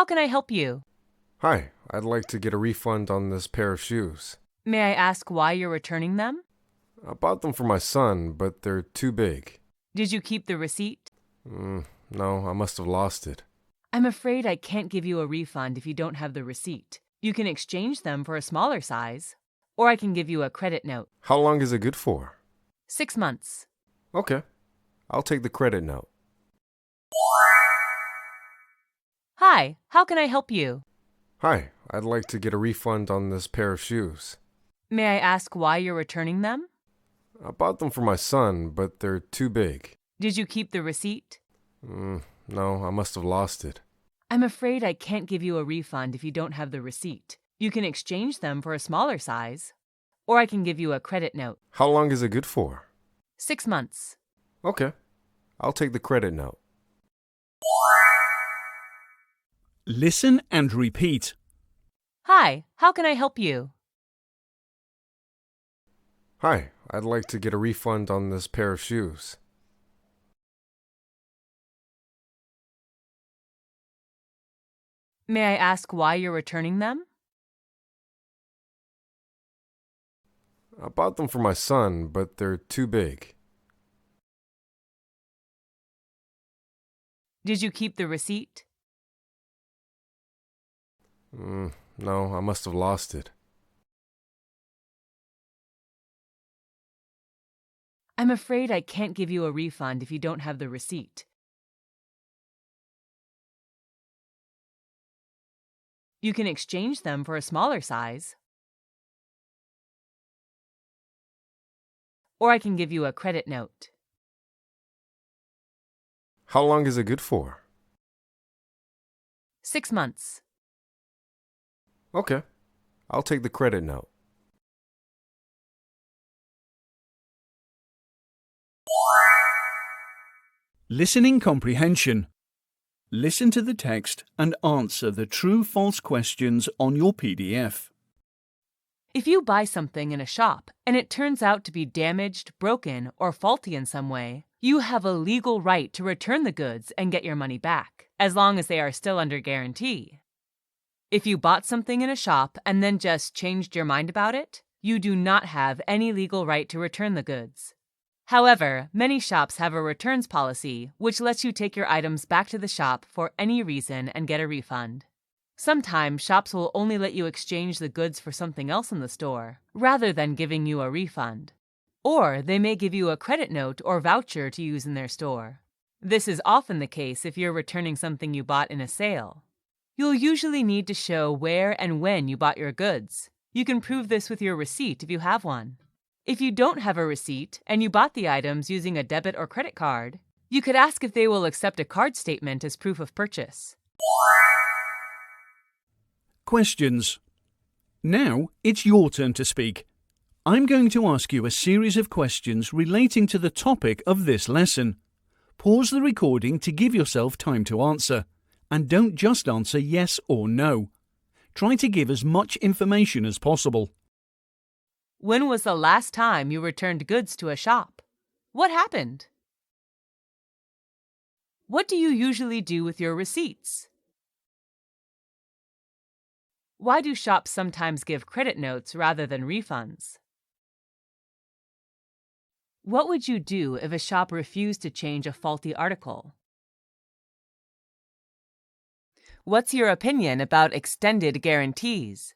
how can I help you? Hi, I'd like to get a refund on this pair of shoes. May I ask why you're returning them? I bought them for my son, but they're too big. Did you keep the receipt? No, I must have lost it. I'm afraid I can't give you a refund if you don't have the receipt. You can exchange them for a smaller size, or I can give you a credit note. How long is it good for? 6 months. Okay, I'll take the credit note. Hi, how can I help you? Hi, I'd like to get a refund on this pair of shoes. May I ask why you're returning them? I bought them for my son, but they're too big. Did you keep the receipt? No, I must have lost it. I'm afraid I can't give you a refund if you don't have the receipt. You can exchange them for a smaller size, or I can give you a credit note. How long is it good for? 6 months. Okay, I'll take the credit note. Listen and repeat. Hi, how can I help you? Hi, I'd like to get a refund on this pair of shoes. May I ask why you're returning them? I bought them for my son, but they're too big. Did you keep the receipt? No, I must have lost it. I'm afraid I can't give you a refund if you don't have the receipt. You can exchange them for a smaller size, or I can give you a credit note. How long is it good for? 6 months. Okay, I'll take the credit note. Listening comprehension. Listen to the text and answer the true-false questions on your PDF. If you buy something in a shop and it turns out to be damaged, broken, or faulty in some way, you have a legal right to return the goods and get your money back, as long as they are still under guarantee. If you bought something in a shop and then just changed your mind about it, you do not have any legal right to return the goods. However, many shops have a returns policy which lets you take your items back to the shop for any reason and get a refund. Sometimes shops will only let you exchange the goods for something else in the store, rather than giving you a refund. Or they may give you a credit note or voucher to use in their store. This is often the case if you're returning something you bought in a sale. You'll usually need to show where and when you bought your goods. You can prove this with your receipt if you have one. If you don't have a receipt and you bought the items using a debit or credit card, you could ask if they will accept a card statement as proof of purchase. Questions. Now it's your turn to speak. I'm going to ask you a series of questions relating to the topic of this lesson. Pause the recording to give yourself time to answer, and don't just answer yes or no. Try to give as much information as possible. When was the last time you returned goods to a shop? What happened? What do you usually do with your receipts? Why do shops sometimes give credit notes rather than refunds? What would you do if a shop refused to change a faulty article? What's your opinion about extended guarantees?